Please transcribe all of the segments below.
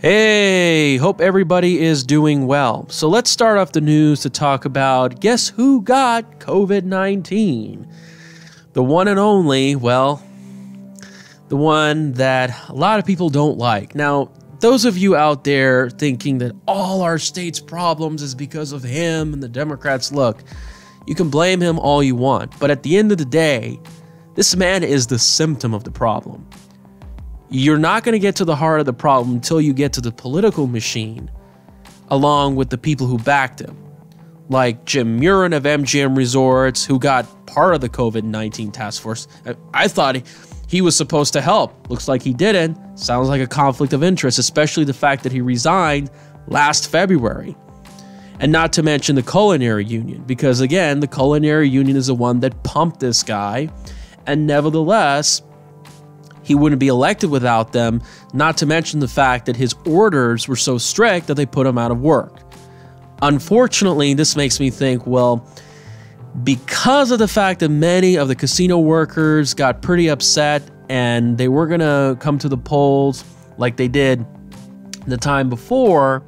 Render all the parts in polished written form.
Hey, hope everybody is doing well. So let's start off the news to talk about guess who got COVID-19? The one and only, well, the one that a lot of people don't like. Now, those of you out there thinking that all our state's problems is because of him and the Democrats, look, you can blame him all you want, but at the end of the day, this man is the symptom of the problem. You're not going to get to the heart of the problem until you get to the political machine, along with the people who backed him, like Jim Murren of MGM Resorts, who got part of the COVID-19 task force. I thought he was supposed to help. Looks like he didn't. Sounds like a conflict of interest, especially the fact that he resigned last February. And not to mention the Culinary Union, because again, the Culinary Union is the one that pumped this guy, and nevertheless, he wouldn't be elected without them, not to mention the fact that his orders were so strict that they put him out of work. Unfortunately, this makes me think, well, because of the fact that many of the casino workers got pretty upset and they were going to come to the polls like they did the time before,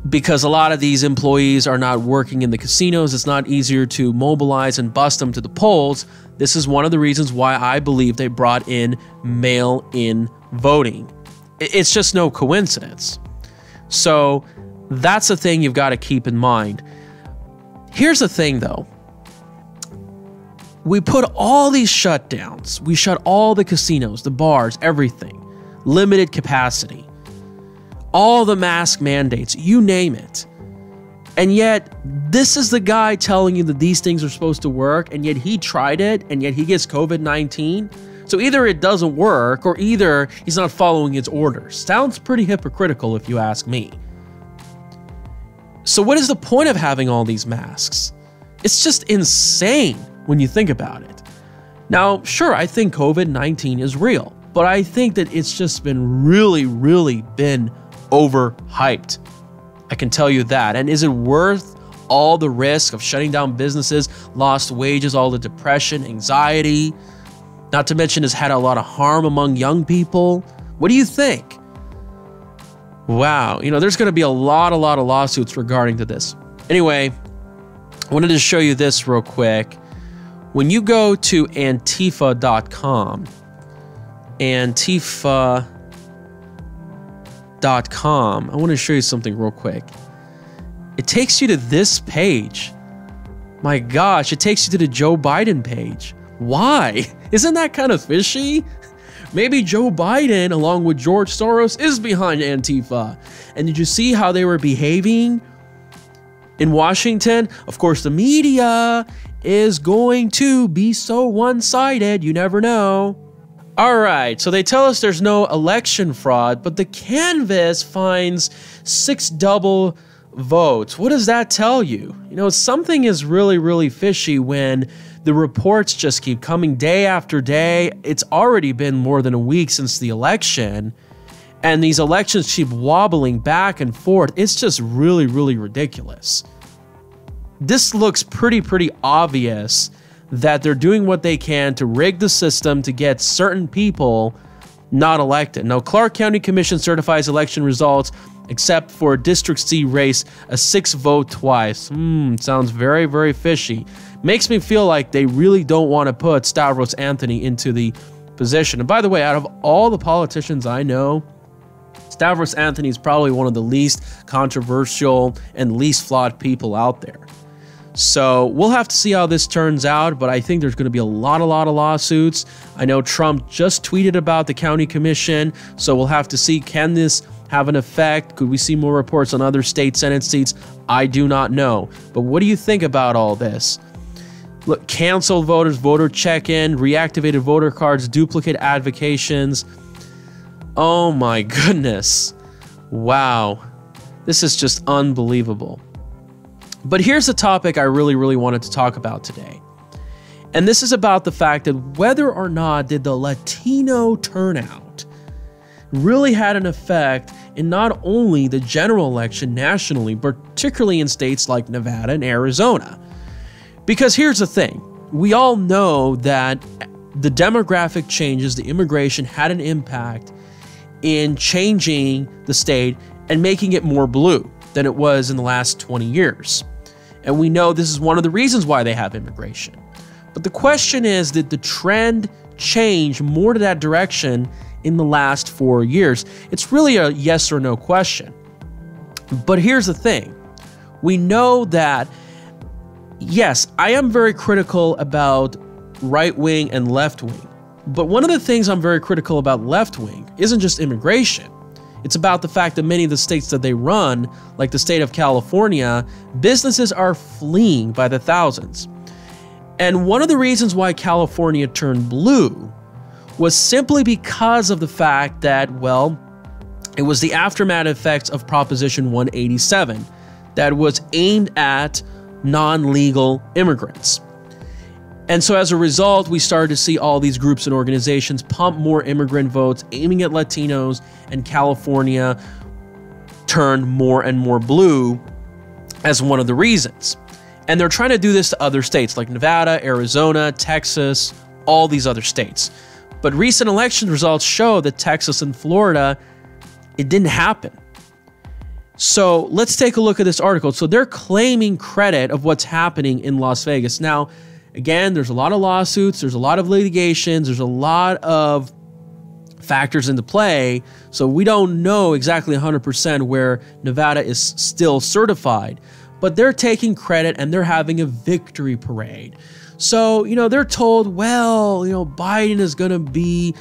because a lot of these employees are not working in the casinos, it's not easier to mobilize and bust them to the polls. This is one of the reasons why I believe they brought in mail-in voting. It's just no coincidence. So that's the thing you've got to keep in mind. Here's the thing, though. We put all these shutdowns. We shut all the casinos, the bars, everything. Limited capacity. All the mask mandates, you name it. And yet, this is the guy telling you that these things are supposed to work, and yet he tried it, and yet he gets COVID-19. So either it doesn't work, or either he's not following his orders. Sounds pretty hypocritical if you ask me. So what is the point of having all these masks? It's just insane when you think about it. Now, sure, I think COVID-19 is real, but I think that it's just been really been overhyped. I can tell you that. And is it worth all the risk of shutting down businesses, lost wages, all the depression, anxiety? Not to mention it's had a lot of harm among young people. What do you think? Wow, you know, there's going to be a lot of lawsuits regarding to this. Anyway, I wanted to show you this real quick. When you go to Antifa.com, I want to show you something real quick. It takes you to this page. My gosh, it takes you to the Joe Biden page. Why? Isn't that kind of fishy? Maybe Joe Biden, along with George Soros, is behind Antifa. And did you see how they were behaving in Washington? Of course, the media is going to be so one-sided. You never know. All right, so they tell us there's no election fraud, but the canvass finds 6 double votes. What does that tell you? You know, something is really fishy when the reports just keep coming day after day. It's already been more than a week since the election, and these elections keep wobbling back and forth. It's just really ridiculous. This looks pretty obvious that they're doing what they can to rig the system to get certain people not elected. Now, Clark County Commission certifies election results except for District C race, a 6 vote twice. Sounds very fishy. Makes me feel like they really don't want to put Stavros Anthony into the position. And by the way, out of all the politicians I know, Stavros Anthony is probably one of the least controversial and least flawed people out there. So we'll have to see how this turns out, but I think there's going to be a lot of lawsuits. I know Trump just tweeted about the county commission, so we'll have to see, can this have an effect? Could we see more reports on other state Senate seats? I do not know. But what do you think about all this? Look, canceled voters, voter check-in, reactivated voter cards, duplicate advocations. Oh my goodness. Wow. This is just unbelievable. But here's the topic I really wanted to talk about today. And this is about the fact that whether or not did the Latino turnout really had an effect in not only the general election nationally, but particularly in states like Nevada and Arizona. Because here's the thing. We all know that the demographic changes, the immigration had an impact in changing the state and making it more blue than it was in the last 20 years. And we know this is one of the reasons why they have immigration. But the question is, did the trend change more to that direction in the last 4 years? It's really a yes or no question. But here's the thing. We know that, yes, I am very critical about right wing and left wing. But one of the things I'm very critical about left wing isn't just immigration. It's about the fact that many of the states that they run, like the state of California, businesses are fleeing by the thousands. And one of the reasons why California turned blue was simply because of the fact that, well, it was the aftermath effects of Proposition 187 that was aimed at non-legal immigrants. And so as a result, we started to see all these groups and organizations pump more immigrant votes, aiming at Latinos, and California turned more and more blue as one of the reasons. And they're trying to do this to other states like Nevada, Arizona, Texas, all these other states. But recent election results show that Texas and Florida, it didn't happen. So let's take a look at this article. So they're claiming credit of what's happening in Las Vegas. Now, again, there's a lot of lawsuits, there's a lot of litigations, there's a lot of factors into play. So we don't know exactly 100% where Nevada is still certified, but they're taking credit and they're having a victory parade. So, they're told, well, Biden is going to be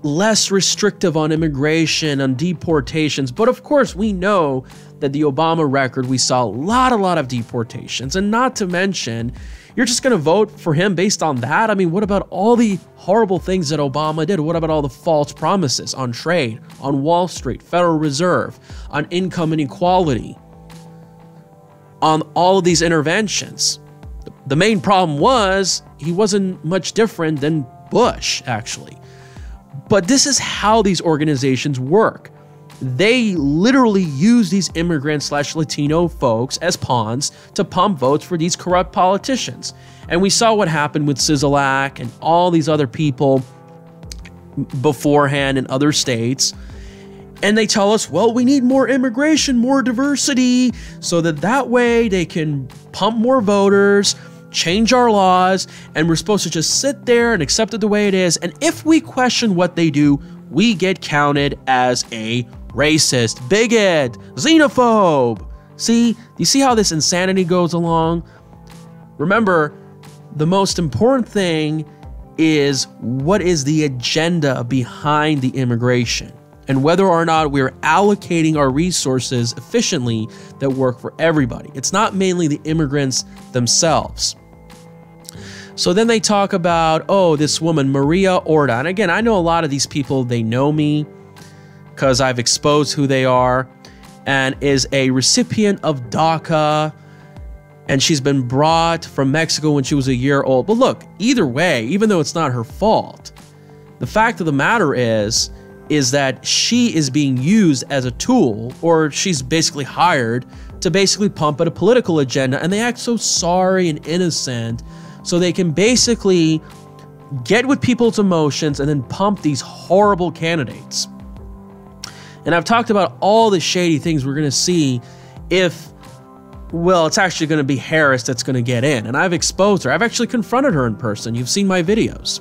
less restrictive on immigration, on deportations. But of course, we know that the Obama record, we saw a lot of deportations. And not to mention, you're just going to vote for him based on that? I mean, what about all the horrible things that Obama did? What about all the false promises on trade, on Wall Street, Federal Reserve, on income inequality, on all of these interventions? The main problem was he wasn't much different than Bush, actually. But this is how these organizations work. They literally use these immigrant/Latino folks as pawns to pump votes for these corrupt politicians. And we saw what happened with Sisolak and all these other people beforehand in other states. And they tell us, well, we need more immigration, more diversity, so that way they can pump more voters, change our laws, and we're supposed to just sit there and accept it the way it is. And if we question what they do, we get counted as a racist, bigot, xenophobe. See, do you see how this insanity goes along? Remember, the most important thing is what is the agenda behind the immigration and whether or not we're allocating our resources efficiently that work for everybody. It's not mainly the immigrants themselves. So then they talk about, oh, this woman, Maria Orta. And again, I know a lot of these people, they know me because I've exposed who they are, and is a recipient of DACA, and she's been brought from Mexico when she was a year old. But look, either way, even though it's not her fault, the fact of the matter is that she is being used as a tool, or she's basically hired to basically pump at a political agenda, and they act so sorry and innocent so they can basically get with people's emotions and then pump these horrible candidates. And I've talked about all the shady things we're going to see if, well, it's actually going to be Harris that's going to get in. And I've exposed her. I've actually confronted her in person. You've seen my videos.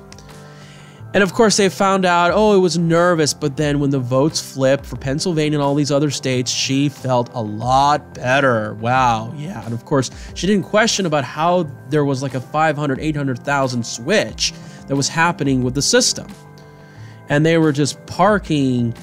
And of course, they found out, oh, it was nervous. But then when the votes flipped for Pennsylvania and all these other states, she felt a lot better. Wow. Yeah. And of course, she didn't question about how there was like a 500, 800,000 switch that was happening with the system. And they were just parking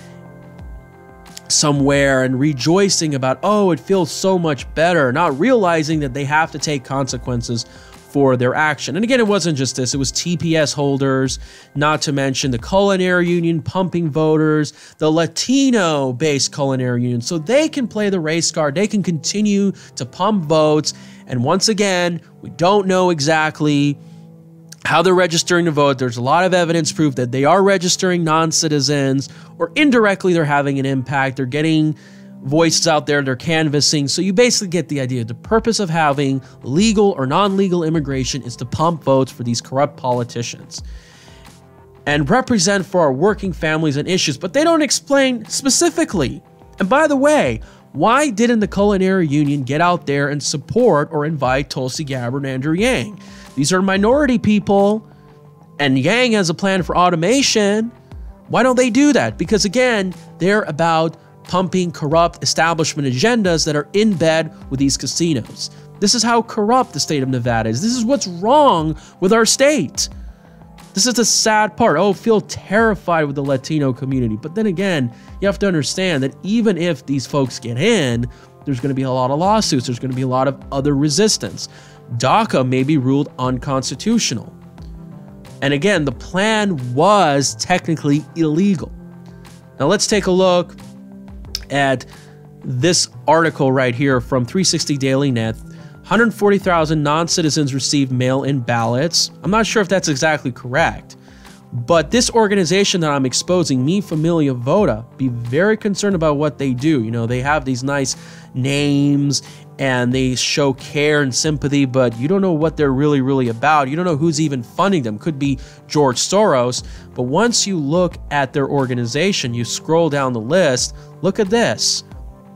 somewhere and rejoicing about, oh, it feels so much better, not realizing that they have to take consequences for their action. And again, it wasn't just this, it was TPS holders, not to mention the Culinary Union pumping voters, the Latino-based Culinary Union, so they can play the race card, they can continue to pump votes. And once again, we don't know exactly how they're registering to vote. There's a lot of evidence proof that they are registering non-citizens, or indirectly they're having an impact. They're getting voices out there, they're canvassing. So you basically get the idea. The purpose of having legal or non-legal immigration is to pump votes for these corrupt politicians. and represent for our working families and issues, but they don't explain specifically. And by the way, why didn't the Culinary Union get out there and support or invite Tulsi Gabbard and Andrew Yang? These are minority people, and Yang has a plan for automation. Why don't they do that? Because again, they're about pumping corrupt establishment agendas that are in bed with these casinos. This is how corrupt the state of Nevada is. This is what's wrong with our state. This is the sad part. Oh, feel terrified with the Latino community. But then again, you have to understand that even if these folks get in, there's going to be a lot of lawsuits. There's going to be a lot of other resistance. DACA may be ruled unconstitutional. And again, the plan was technically illegal. Now let's take a look at this article right here from 360 Daily Net. 140,000 non-citizens received mail-in ballots. I'm not sure if that's exactly correct, but this organization that I'm exposing, Mi Familia Vota, be very concerned about what they do. You know, they have these nice names and they show care and sympathy, but you don't know what they're really about. You don't know who's even funding them. Could be George Soros, but once you look at their organization, you scroll down the list, look at this.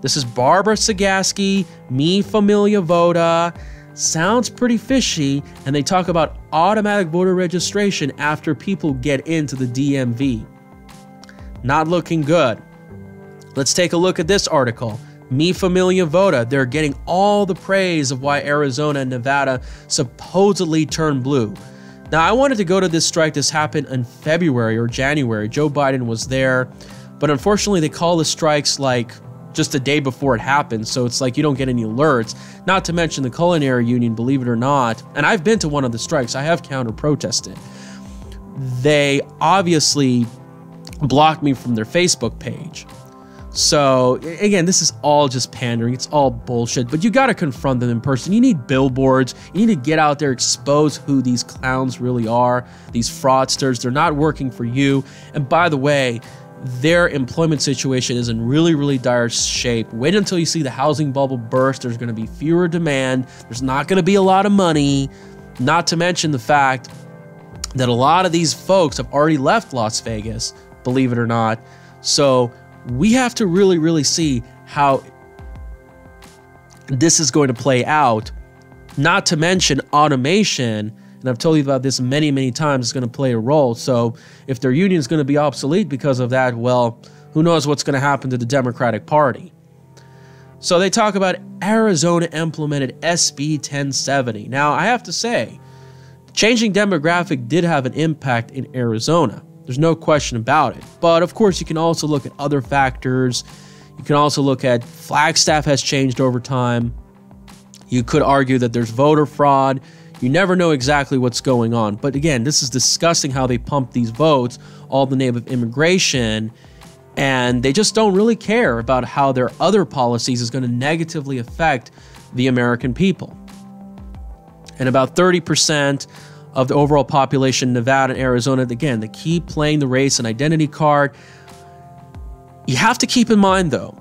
This is Barbara Sagaski, Mi Familia Vota. Sounds pretty fishy, and they talk about automatic voter registration after people get into the DMV. Not looking good. Let's take a look at this article. Mi Familia Vota, they're getting all the praise of why Arizona and Nevada supposedly turned blue. Now, I wanted to go to this strike. This happened in February or January. Joe Biden was there, but unfortunately they call the strikes like just a day before it happened, so it's like you don't get any alerts. Not to mention the Culinary Union, believe it or not, and I've been to one of the strikes, I have counter-protested. They obviously blocked me from their Facebook page. So again, this is all just pandering, it's all bullshit, but you gotta confront them in person. You need billboards, you need to get out there, expose who these clowns really are, these fraudsters. They're not working for you. And by the way, their employment situation is in really dire shape. Wait until you see the housing bubble burst. There's going to be fewer demand. There's not going to be a lot of money. Not to mention the fact that a lot of these folks have already left Las Vegas, believe it or not. So we have to really see how this is going to play out. Not to mention automation. And I've told you about this many times, it's going to play a role. So if their union is going to be obsolete because of that, well, who knows what's going to happen to the Democratic Party. So they talk about Arizona implemented SB 1070. Now, I have to say, changing demographic did have an impact in Arizona. There's no question about it. But of course, you can also look at other factors. You can also look at Flagstaff has changed over time. You could argue that there's voter fraud. You never know exactly what's going on. But again, this is disgusting how they pump these votes, all in the name of immigration, and they just don't really care about how their other policies is going to negatively affect the American people. And about 30% of the overall population in Nevada and Arizona, again, they keep playing the race and identity card. You have to keep in mind, though,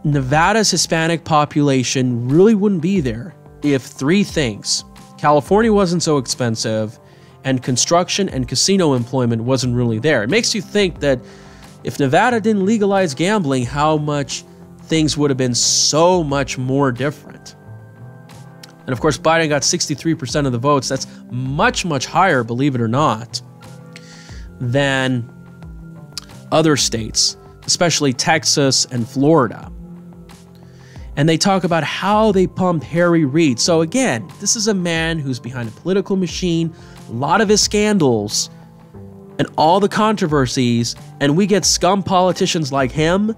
Nevada's Hispanic population really wouldn't be there if three things: California wasn't so expensive, and construction and casino employment wasn't really there. It makes you think that if Nevada didn't legalize gambling, how much things would have been so much more different. And of course, Biden got 63% of the votes. That's much higher, believe it or not, than other states, especially Texas and Florida. And they talk about how they pumped Harry Reid. So again, this is a man who's behind a political machine, a lot of his scandals, and all the controversies, and we get scum politicians like him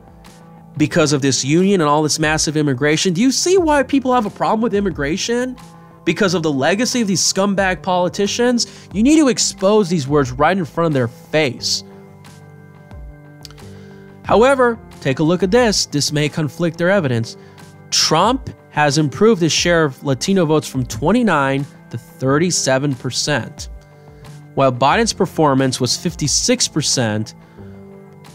because of this union and all this massive immigration. Do you see why people have a problem with immigration? Because of the legacy of these scumbag politicians? You need to expose these words right in front of their face. However, take a look at this. This may conflict their evidence. Trump has improved his share of Latino votes from 29 to 37%, while Biden's performance was 56%,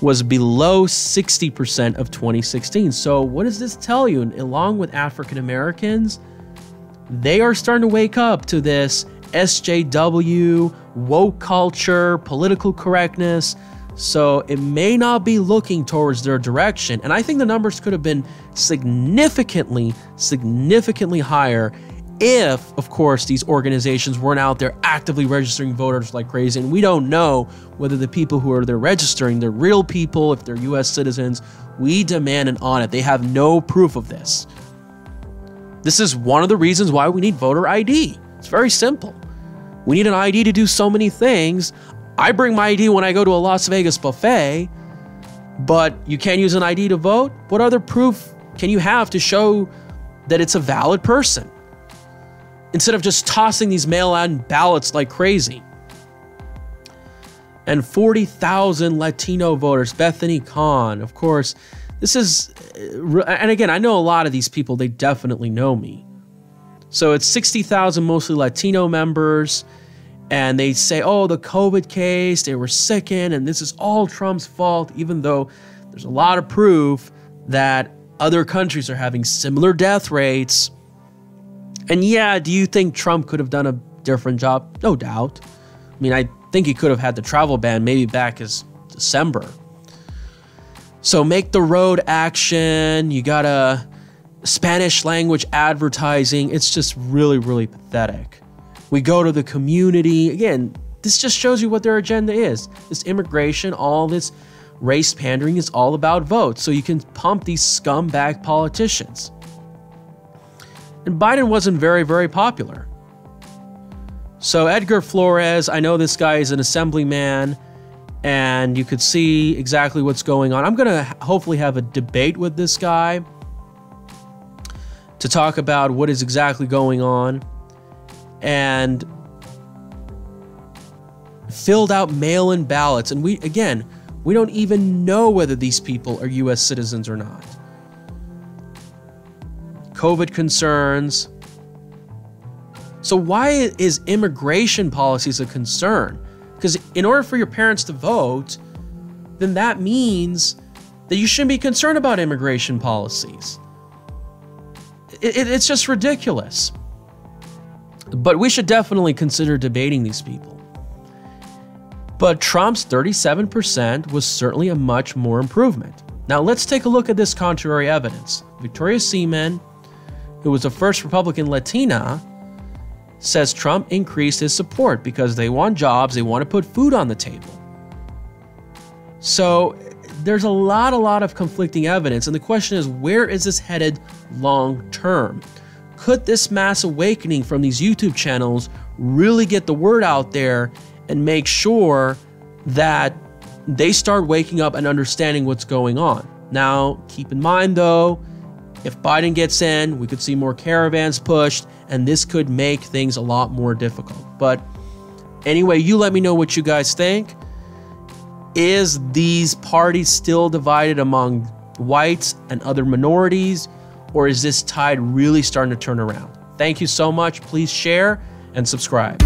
was below 60% of 2016. So what does this tell you? And along with African Americans, they are starting to wake up to this SJW, woke culture, political correctness. So it may not be looking towards their direction. And I think the numbers could have been significantly higher if, of course, these organizations weren't out there actively registering voters like crazy. And we don't know whether the people who are there registering, they're real people, if they're US citizens. We demand an audit. They have no proof of this. This is one of the reasons why we need voter ID. It's very simple. We need an ID to do so many things. I bring my ID when I go to a Las Vegas buffet, but you can't use an ID to vote? What other proof can you have to show that it's a valid person? Instead of just tossing these mail-in ballots like crazy. And 40,000 Latino voters, Bethany Khan, of course. This is, and again, I know a lot of these people, they definitely know me. So it's 60,000 mostly Latino members, and they say, oh, the COVID case, they were sickened, and this is all Trump's fault, even though there's a lot of proof that other countries are having similar death rates. And yeah, do you think Trump could have done a different job? No doubt. I mean, I think he could have had the travel ban maybe back as December. So make the road action. You got a Spanish language advertising. It's just really pathetic. We go to the community. Again, this just shows you what their agenda is. This immigration, all this race pandering is all about votes. So you can pump these scumbag politicians. And Biden wasn't very popular. So Edgar Flores, I know this guy is an assemblyman, and you could see exactly what's going on. I'm going to hopefully have a debate with this guy to talk about what is exactly going on, and filled out mail-in ballots. And we don't even know whether these people are US citizens or not. COVID concerns. So why is immigration policies a concern? Because in order for your parents to vote, then that means that you shouldn't be concerned about immigration policies. It's just ridiculous. But we should definitely consider debating these people. But Trump's 37% was certainly a much more improvement. Now let's take a look at this contrary evidence. Victoria Seaman, who was the first Republican Latina, says Trump increased his support because they want jobs, they want to put food on the table. So there's a lot of conflicting evidence, and the question is, where is this headed long term? Could this mass awakening from these YouTube channels really get the word out there and make sure that they start waking up and understanding what's going on? Now, keep in mind though, if Biden gets in, we could see more caravans pushed, and this could make things a lot more difficult. But anyway, you let me know what you guys think. Is these parties still divided among whites and other minorities, or is this tide really starting to turn around? Thank you so much. Please share and subscribe.